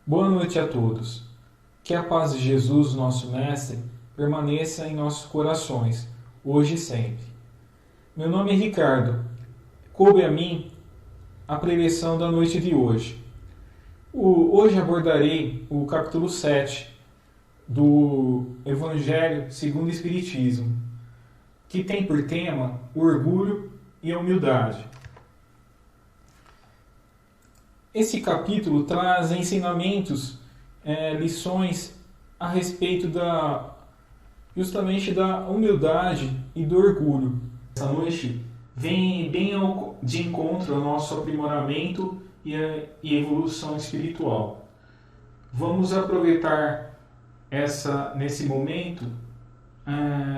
Boa noite a todos. Que a paz de Jesus, nosso Mestre, permaneça em nossos corações, hoje e sempre. Meu nome é Ricardo. Coube a mim a preleção da noite de hoje. Hoje abordarei o capítulo 7 do Evangelho segundo o Espiritismo, que tem por tema o orgulho e a humildade. Esse capítulo traz ensinamentos, lições a respeito justamente da humildade e do orgulho. Essa noite vem bem de encontro ao nosso aprimoramento e evolução espiritual. Vamos aproveitar nesse momento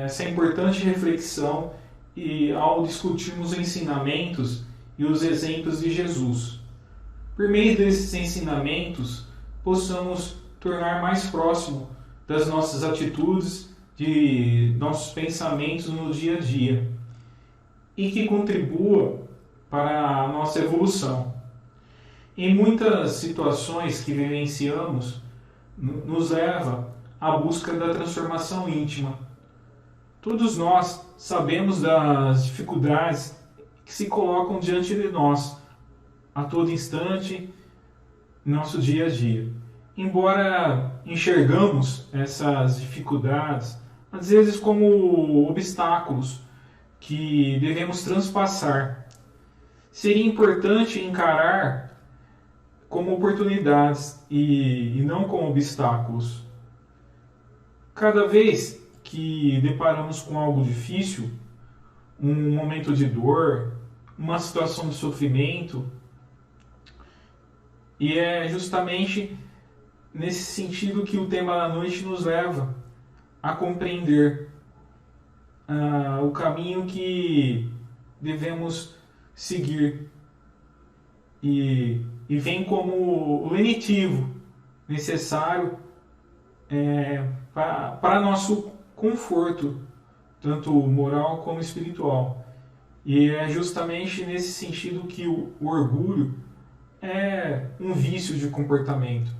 essa importante reflexão e ao discutirmos os ensinamentos e os exemplos de Jesus. Por meio desses ensinamentos, possamos tornar mais próximo das nossas atitudes, de nossos pensamentos no dia a dia, e que contribua para a nossa evolução. Em muitas situações que vivenciamos, nos leva à busca da transformação íntima. Todos nós sabemos das dificuldades que se colocam diante de nós, a todo instante, no nosso dia a dia. Embora enxergamos essas dificuldades, às vezes como obstáculos que devemos transpassar, seria importante encarar como oportunidades e não como obstáculos. Cada vez que deparamos com algo difícil, um momento de dor, uma situação de sofrimento, e é justamente nesse sentido que o tema da noite nos leva a compreender o caminho que devemos seguir e vem como lenitivo necessário para nosso conforto, tanto moral como espiritual. E é justamente nesse sentido que o orgulho é um vício de comportamento.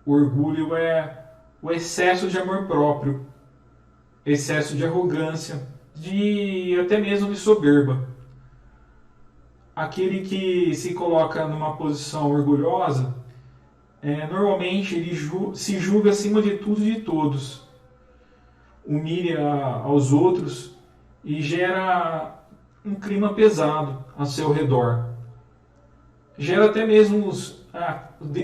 O orgulho é o excesso de amor próprio, excesso de arrogância, até mesmo de soberba. Aquele que se coloca numa posição orgulhosa, normalmente ele se julga acima de tudo e de todos, humilha aos outros e gera um clima pesado ao seu redor. Gera até mesmo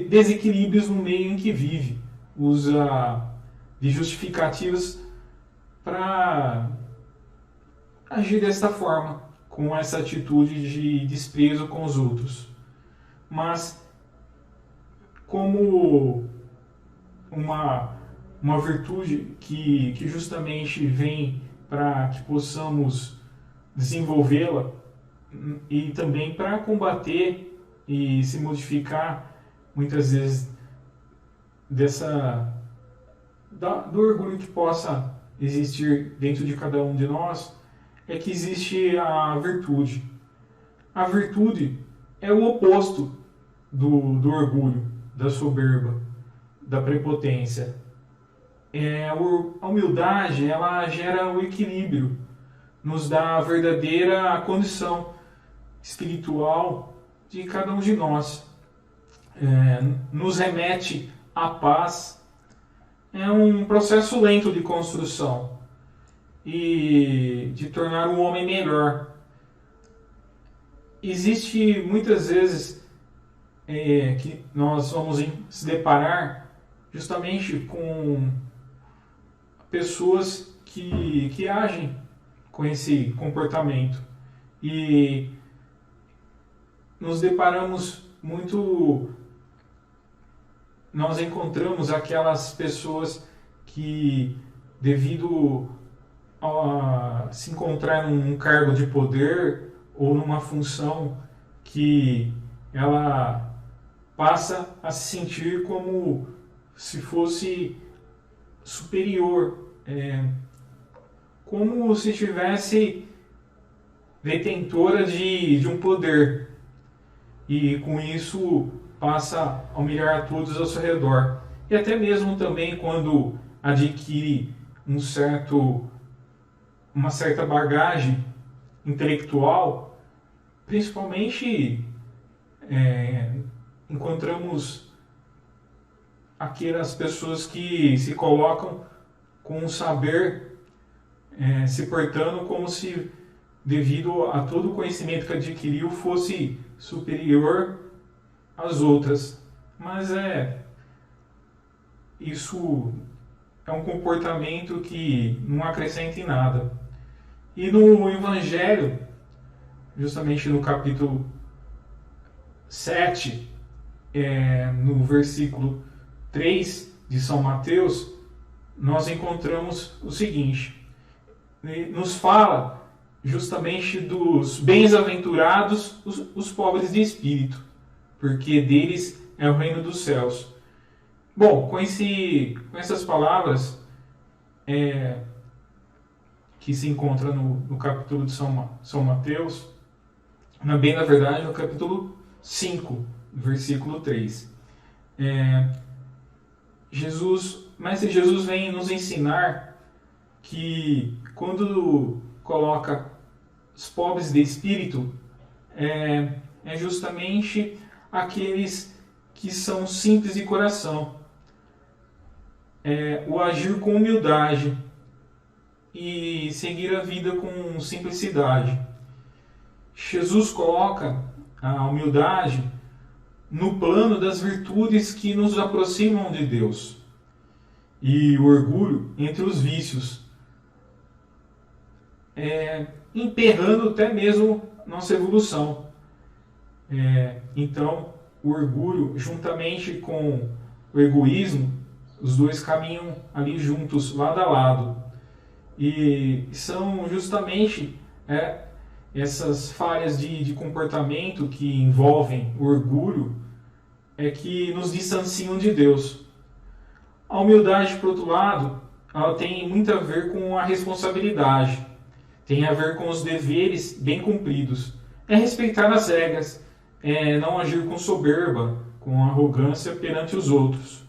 desequilíbrios no meio em que vive, usa de justificativas para agir desta forma, com essa atitude de desprezo com os outros. Mas como uma virtude que justamente vem para que possamos desenvolvê-la e também para combater e se modificar muitas vezes do orgulho que possa existir dentro de cada um de nós, é que existe a virtude. A virtude é o oposto do orgulho, da soberba, da prepotência. A humildade, ela gera o equilíbrio, nos dá a verdadeira condição espiritual de cada um de nós. Nos remete à paz. É um processo lento de construção e de tornar o homem melhor. Existe muitas vezes que nós vamos se deparar justamente com pessoas que agem com esse comportamento e nos deparamos nós encontramos aquelas pessoas que, devido a se encontrar num cargo de poder ou numa função, que ela passa a se sentir como se fosse superior, como se tivesse detentora de um poder. E com isso passa a humilhar a todos ao seu redor. E até mesmo também quando adquire uma certa bagagem intelectual, principalmente encontramos aquelas pessoas que se colocam com um saber, se portando como se, devido a todo o conhecimento que adquiriu, fosse superior às outras. Mas isso é um comportamento que não acrescenta em nada. E no Evangelho, justamente no capítulo 7, no versículo 3 de São Mateus, nós encontramos o seguinte: nos fala justamente dos bem-aventurados os pobres de espírito, porque deles é o reino dos céus. Bom, com essas palavras que se encontra no capítulo de São Mateus, na verdade no capítulo 5, versículo 3. Mestre Jesus vem nos ensinar que quando coloca os pobres de espírito, é justamente aqueles que são simples de coração, o agir com humildade e seguir a vida com simplicidade. Jesus coloca a humildade no plano das virtudes que nos aproximam de Deus, e o orgulho entre os vícios, emperrando até mesmo nossa evolução. Então, o orgulho, juntamente com o egoísmo, os dois caminham ali juntos, lado a lado. E são justamente essas falhas de comportamento que envolvem o orgulho que nos distanciam de Deus. A humildade, por outro lado, ela tem muito a ver com a responsabilidade, tem a ver com os deveres bem cumpridos. Respeitar as regras, não agir com soberba, com arrogância perante os outros.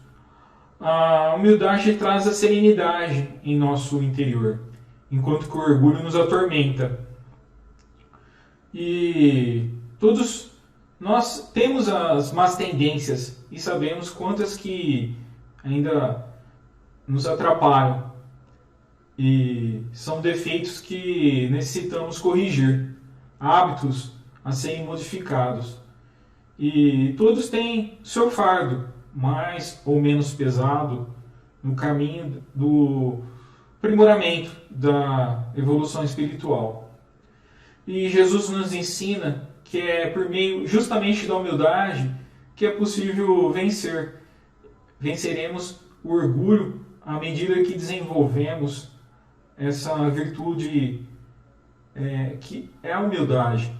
A humildade traz a serenidade em nosso interior, enquanto que o orgulho nos atormenta. E todos nós temos as más tendências e sabemos quantas que ainda nos atrapalham. E são defeitos que necessitamos corrigir, hábitos a serem modificados. E todos têm seu fardo, mais ou menos pesado, no caminho do aprimoramento da evolução espiritual. E Jesus nos ensina que é por meio justamente da humildade que é possível vencer. Venceremos o orgulho à medida que desenvolvemos essa virtude que é a humildade.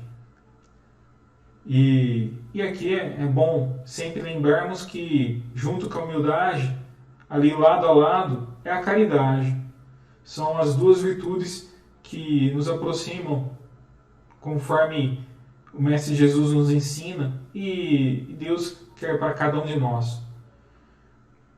E aqui é bom sempre lembrarmos que, junto com a humildade, ali lado a lado, é a caridade. São as duas virtudes que nos aproximam, conforme o Mestre Jesus nos ensina e Deus quer para cada um de nós.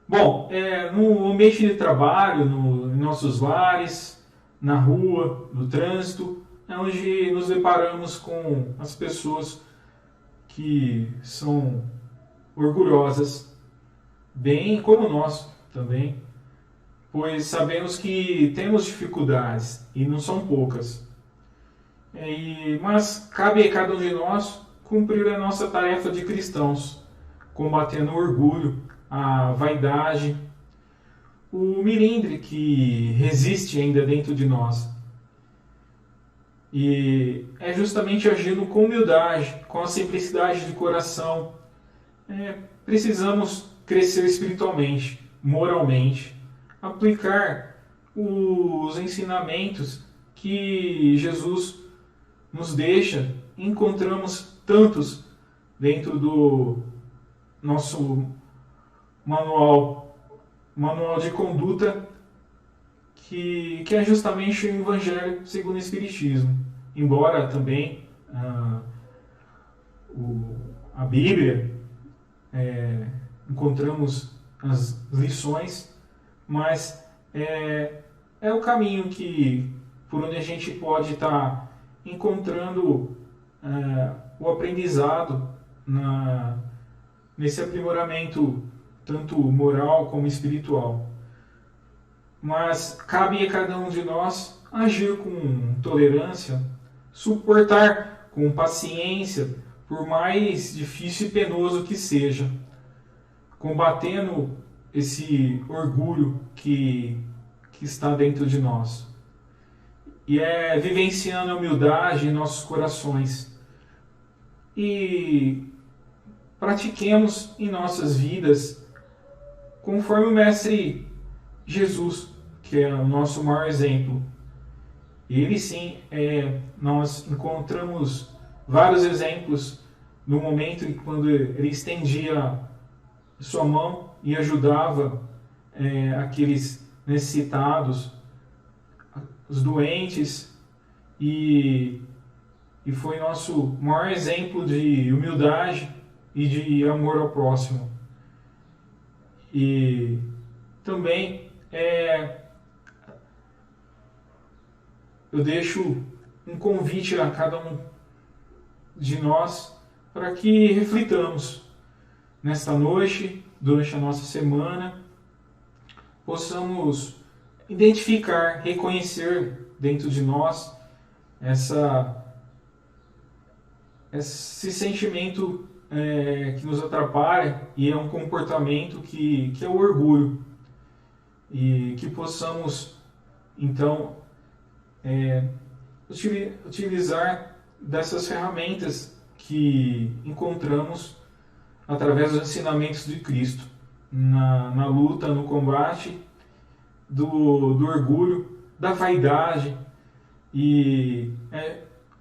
Bom, no ambiente de trabalho, em nossos lares, na rua, no trânsito, é onde nos deparamos com as pessoas que são orgulhosas, bem como nós também, pois sabemos que temos dificuldades e não são poucas. Mas cabe a cada um de nós cumprir a nossa tarefa de cristãos, combatendo o orgulho, a vaidade, o melindre que resiste ainda dentro de nós. E é justamente agindo com humildade, com a simplicidade de coração. Precisamos crescer espiritualmente, moralmente, aplicar os ensinamentos que Jesus nos deixa. Encontramos tantos dentro do nosso manual de conduta, que é justamente o Evangelho segundo o Espiritismo. Embora também a Bíblia encontramos as lições, mas é o caminho por onde a gente pode estar encontrando o aprendizado nesse aprimoramento tanto moral como espiritual. Mas cabe a cada um de nós agir com tolerância, suportar com paciência, por mais difícil e penoso que seja, combatendo esse orgulho que está dentro de nós. E vivenciando a humildade em nossos corações. E pratiquemos em nossas vidas conforme o Mestre Jesus, que é o nosso maior exemplo. Ele sim, nós encontramos vários exemplos no momento em quando ele estendia sua mão e ajudava aqueles necessitados, os doentes, e foi nosso maior exemplo de humildade e de amor ao próximo. E também eu deixo um convite a cada um de nós para que reflitamos nesta noite, durante a nossa semana, possamos identificar, reconhecer dentro de nós esse sentimento que nos atrapalha, e é um comportamento que é o orgulho, e que possamos então utilizar dessas ferramentas que encontramos através dos ensinamentos de Cristo na luta, no combate do orgulho, da vaidade. E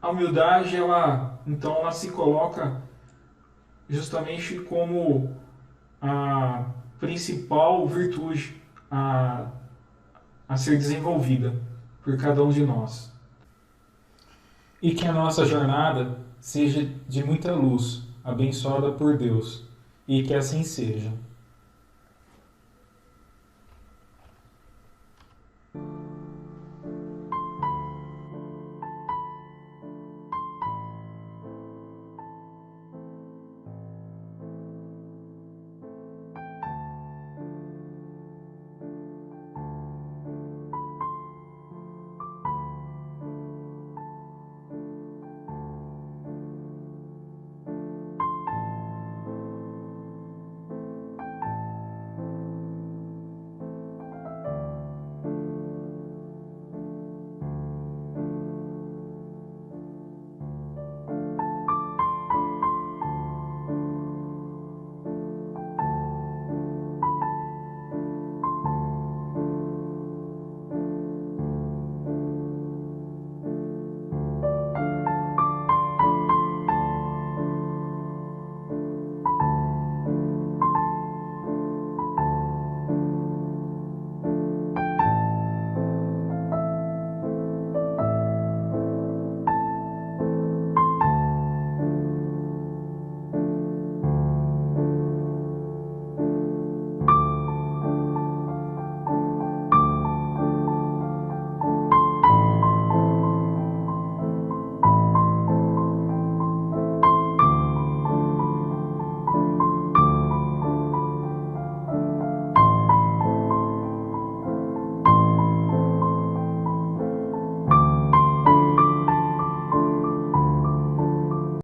a humildade, ela se coloca justamente como a principal virtude a ser desenvolvida por cada um de nós. E que a nossa jornada seja de muita luz, abençoada por Deus, e que assim seja.